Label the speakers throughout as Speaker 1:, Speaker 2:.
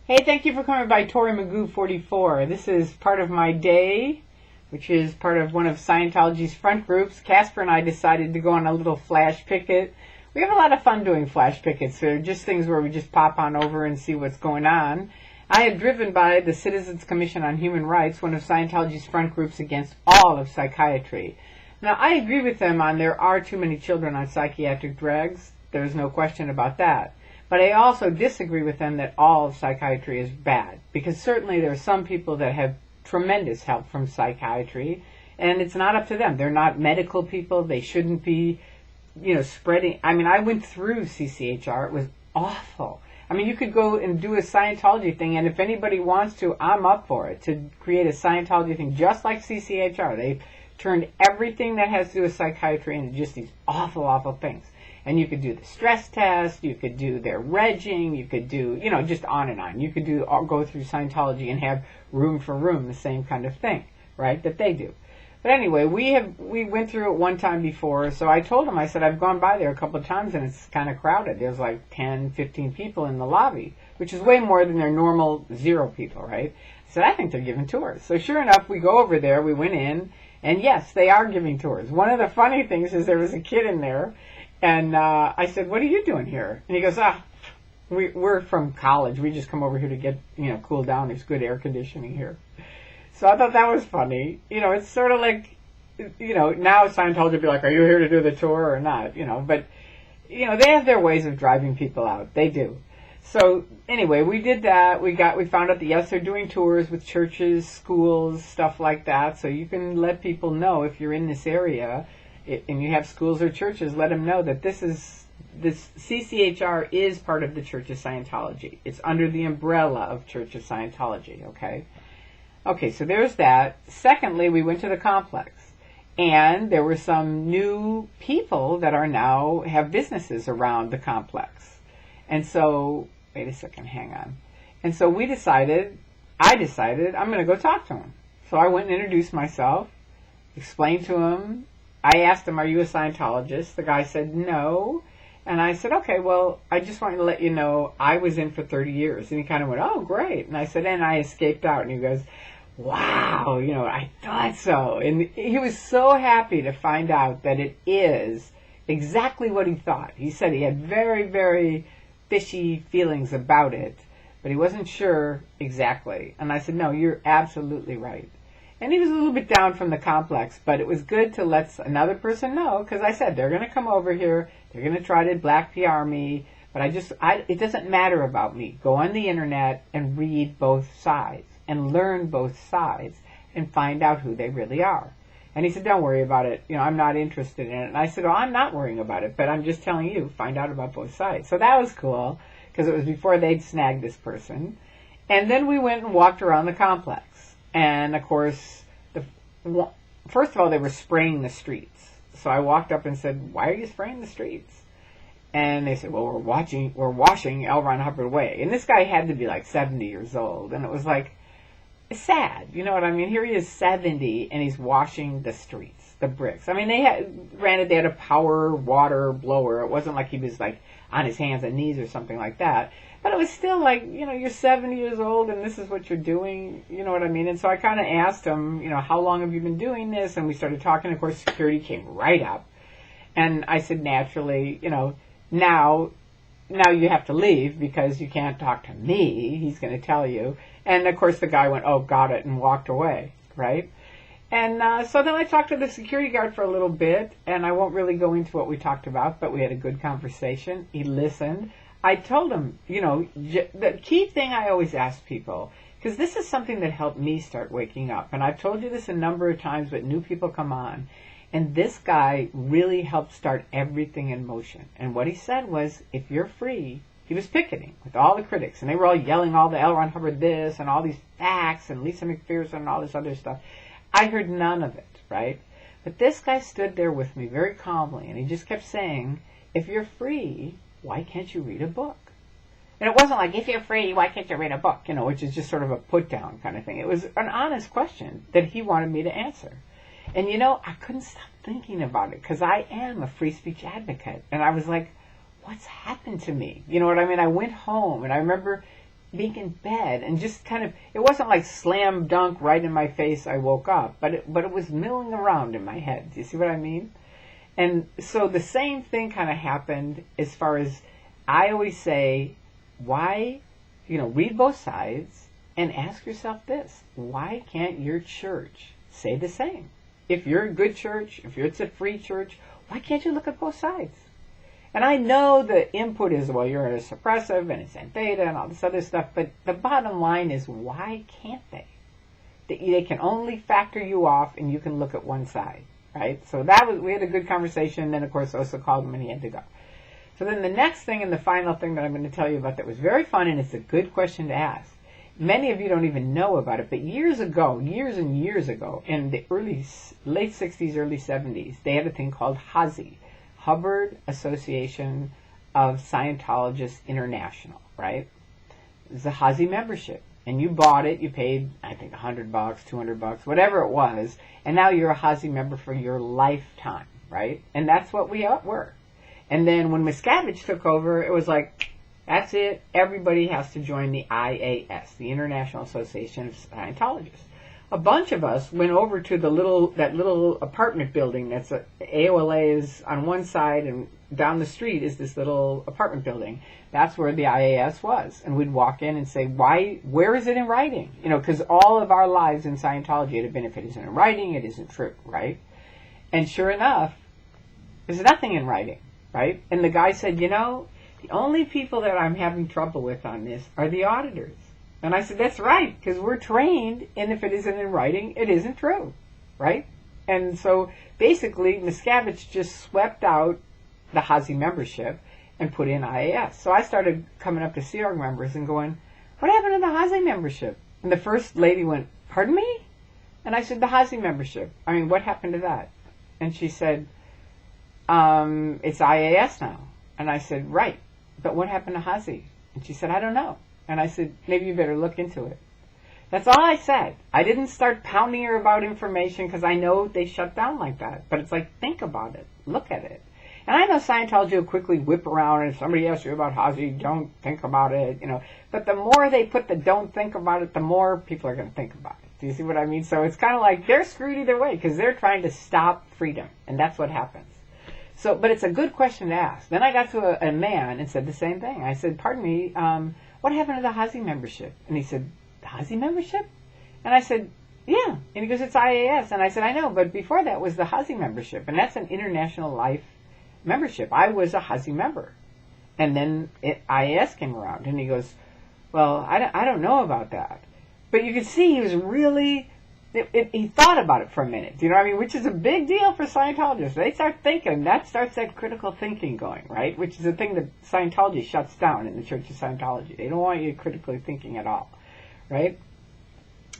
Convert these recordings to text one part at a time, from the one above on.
Speaker 1: Hey, thank you for coming by Tori Magoo 44. This is part of my day, which is part of one of Scientology's front groups. Casper and I decided to go on a little flash picket. We have a lot of fun doing flash pickets. They're just things where we just pop on over and see what's going on. I had driven by the Citizens Commission on Human Rights, one of Scientology's front groups against all of psychiatry. Now, I agree with them on there are too many children on psychiatric drugs. There's no question about that. But I also disagree with them that all of psychiatry is bad, because certainly there are some people that have tremendous help from psychiatry, and it's not up to them. They're not medical people. They shouldn't be, spreading. I mean, I went through CCHR. It was awful. I mean, you could go and do a Scientology thing, and if anybody wants to, I'm up for it, to create a Scientology thing just like CCHR. They've turned everything that has to do with psychiatry into just these awful, awful things. And you could do the stress test, you could do their regging, you could do, just on and on. You could go through Scientology and have room for room, the same kind of thing, right, that they do. But anyway, we went through it one time before, so I told him, I said, I've gone by there a couple of times and it's kind of crowded. There's like 10, 15 people in the lobby, which is way more than their normal 0 people, right? I said, I think they're giving tours. So sure enough, we go over there, we went in, and yes, they are giving tours. One of the funny things is there was a kid in there, and I said, what are you doing here? And he goes, we're from college. We just come over here to get, cool down. There's good air conditioning here. So I thought that was funny. It's sort of like, now Scientology would be like, are you here to do the tour or not? But, they have their ways of driving people out. They do. So anyway, we did that. We found out that, yes, they're doing tours with churches, schools, stuff like that. So you can let people know if you're in this area and you have schools or churches, let them know that this CCHR is part of the Church of Scientology. It's under the umbrella of Church of Scientology, okay? Okay, so there's that. Secondly, we went to the complex, and there were some new people that are now have businesses around the complex. And so, wait a second, hang on. And so I decided, I'm going to go talk to them. So I went and introduced myself, explained to him. I asked him, are you a Scientologist? The guy said, no. And I said, okay, well, I just wanted to let you know I was in for 30 years. And he kind of went, oh, great. And I said, and I escaped out. And he goes, wow, I thought so. And he was so happy to find out that it is exactly what he thought. He said he had very, very fishy feelings about it, but he wasn't sure exactly. And I said, no, you're absolutely right. And he was a little bit down from the complex, but it was good to let another person know, because I said, they're going to come over here, they're going to try to black PR me, but it doesn't matter about me. Go on the internet and read both sides, and learn both sides, and find out who they really are. And he said, don't worry about it, I'm not interested in it. And I said, well, I'm not worrying about it, but I'm just telling you, find out about both sides. So that was cool, because it was before they'd snagged this person. And then we went and walked around the complex. And, of course, first of all, they were spraying the streets. So I walked up and said, why are you spraying the streets? And they said, well, we're washing L. Ron Hubbard away. And this guy had to be like 70 years old. And it was like, it's sad. You know what I mean? Here he is 70, and he's washing the streets, the bricks. I mean, granted, they had a power water blower. It wasn't like he was like on his hands and knees or something like that. But it was still like, you're 70 years old and this is what you're doing, you know what I mean? And so I kind of asked him, how long have you been doing this? And we started talking. Of course, security came right up. And I said, naturally, now you have to leave because you can't talk to me. He's going to tell you. And, of course, the guy went, oh, got it, and walked away, right? And so then I talked to the security guard for a little bit, and I won't really go into what we talked about, but we had a good conversation. He listened. I told him, the key thing I always ask people, because this is something that helped me start waking up, and I've told you this a number of times, but new people come on, and this guy really helped start everything in motion. And what he said was, if you're free, he was picketing with all the critics, and they were all yelling all the L. Ron Hubbard this, and all these facts, and Lisa McPherson, and all this other stuff. I heard none of it, right? But this guy stood there with me very calmly, and he just kept saying, if you're free, why can't you read a book? And it wasn't like, if you're free, why can't you read a book? Which is just sort of a put-down kind of thing. It was an honest question that he wanted me to answer. And, I couldn't stop thinking about it, because I am a free speech advocate. And I was like, what's happened to me? You know what I mean? I went home, and I remember being in bed and just kind of, it wasn't like slam dunk right in my face I woke up, but it was milling around in my head. Do you see what I mean? And so the same thing kind of happened as far as, I always say, why, read both sides and ask yourself this: why can't your church say the same? If you're a good church, if it's a free church, why can't you look at both sides? And I know the input is, well, you're a suppressive and it's theta and all this other stuff, but the bottom line is, why can't they? They can only factor you off and you can look at one side, right? So we had a good conversation, and then of course Osa called him and he had to go. So then the next thing and the final thing that I'm going to tell you about that was very fun, and it's a good question to ask. Many of you don't even know about it, but years and years ago, in the late 60s, early 70s, they had a thing called HASI, Hubbard Association of Scientologists International, right? It was a HASI membership. And you bought it, you paid, I think, $100, $200, whatever it was, and now you're a HASI member for your lifetime, right? And that's what we were. And then when Miscavige took over, it was like, that's it, everybody has to join the IAS, the International Association of Scientologists. A bunch of us went over to that little apartment building that's AOLA is on one side, and down the street is this little apartment building. That's where the IAS was. And we'd walk in and say, where is it in writing? Because all of our lives in Scientology had been, if it isn't in writing, it isn't true, right? And sure enough, there's nothing in writing, right? And the guy said, the only people that I'm having trouble with on this are the auditors. And I said, that's right, because we're trained, and if it isn't in writing, it isn't true, right? And so basically, Miscavige just swept out the HASI membership and put in IAS. So I started coming up to Sea Org members and going, what happened to the HASI membership? And the first lady went, pardon me? And I said, the HASI membership. What happened to that? And she said, it's IAS now. And I said, right, but what happened to HASI? And she said, I don't know. And I said, maybe you better look into it. That's all I said. I didn't start pounding her about information because I know they shut down like that. But it's like, think about it. Look at it. And I know Scientology will quickly whip around, and if somebody asks you about HASI, don't think about it, But the more they put the don't think about it, the more people are going to think about it. Do you see what I mean? So it's kind of like they're screwed either way because they're trying to stop freedom. And that's what happens. So, but it's a good question to ask. Then I got to a man and said the same thing. I said, pardon me, what happened to the HASI membership? And he said, the HASI membership? And I said, yeah. And he goes, it's IAS. And I said, I know, but before that was the HASI membership. And that's an international life membership. I was a HASI member. And then IAS came around. And he goes, well, I don't know about that. But you could see he was really... he thought about it for a minute, which is a big deal for Scientologists. They start thinking, that starts that critical thinking going, right? Which is the thing that Scientology shuts down in the Church of Scientology. They don't want you critically thinking at all, right?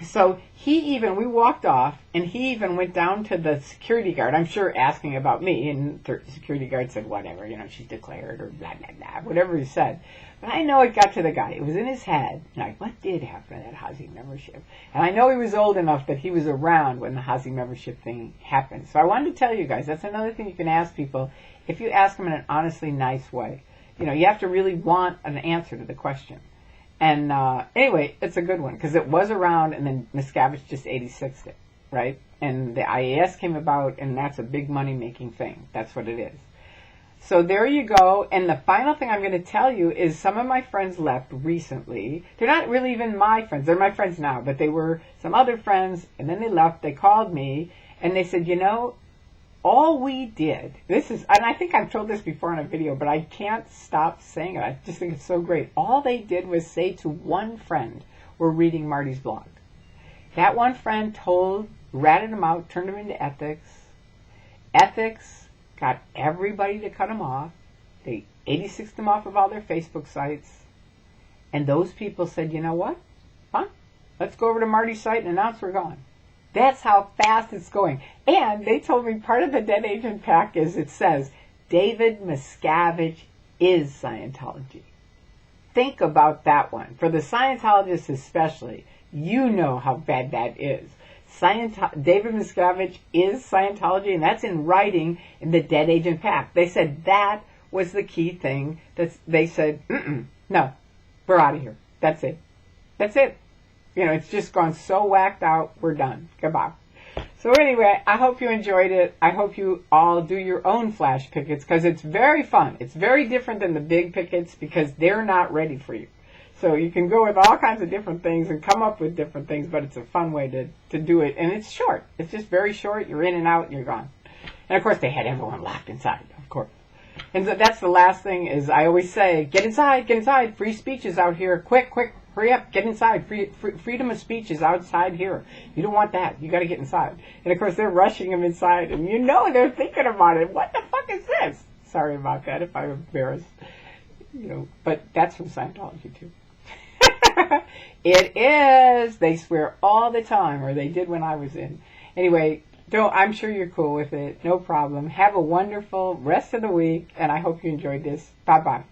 Speaker 1: So we walked off, and he even went down to the security guard, I'm sure asking about me, and the security guard said, whatever, she's declared, or blah, blah, blah, whatever he said. But I know it got to the guy. It was in his head. Like, what did happen to that HASI membership? And I know he was old enough that he was around when the HASI membership thing happened. So I wanted to tell you guys, that's another thing you can ask people if you ask them in an honestly nice way. You have to really want an answer to the question. And anyway, it's a good one because it was around, and then Miscavige just 86'd it, right? And the IAS came about, and that's a big money-making thing. That's what it is. So there you go. And the final thing I'm going to tell you is some of my friends left recently. They're not really even my friends. They're my friends now, but they were some other friends, and then they left. They called me, and they said, all we did, and I think I've told this before in a video, but I can't stop saying it. I just think it's so great. All they did was say to one friend, we're reading Marty's blog. That one friend ratted him out, turned him into ethics. Ethics got everybody to cut him off. They 86'd him off of all their Facebook sites. And those people said, you know what? Fine. Let's go over to Marty's site and announce we're gone. That's how fast it's going. And they told me part of the Dead Agent Pack is it says, David Miscavige is Scientology. Think about that one. For the Scientologists especially, you know how bad that is. David Miscavige is Scientology, and that's in writing in the Dead Agent Pack. They said that was the key thing. They said, no, we're out of here. That's it. That's it. You know, it's just gone so whacked out. We're done. Goodbye. So anyway, I hope you enjoyed it. I hope you all do your own flash pickets because it's very fun. It's very different than the big pickets because they're not ready for you. So you can go with all kinds of different things and come up with different things, but it's a fun way to do it. And it's short. It's just very short. You're in and out and you're gone. And of course they had everyone locked inside, of course. And so that's the last thing is I always say, get inside. Free speech is out here. Quick, hurry up, get inside. Freedom of speech is outside here. You don't want that. You got to get inside. And of course they're rushing them inside and you know they're thinking about it. What the fuck is this? Sorry about that if I'm embarrassed. You know, but that's from Scientology too. It is. They swear all the time, or they did when I was in. Anyway, I'm sure you're cool with it. No problem. Have a wonderful rest of the week, and I hope you enjoyed this. Bye-bye.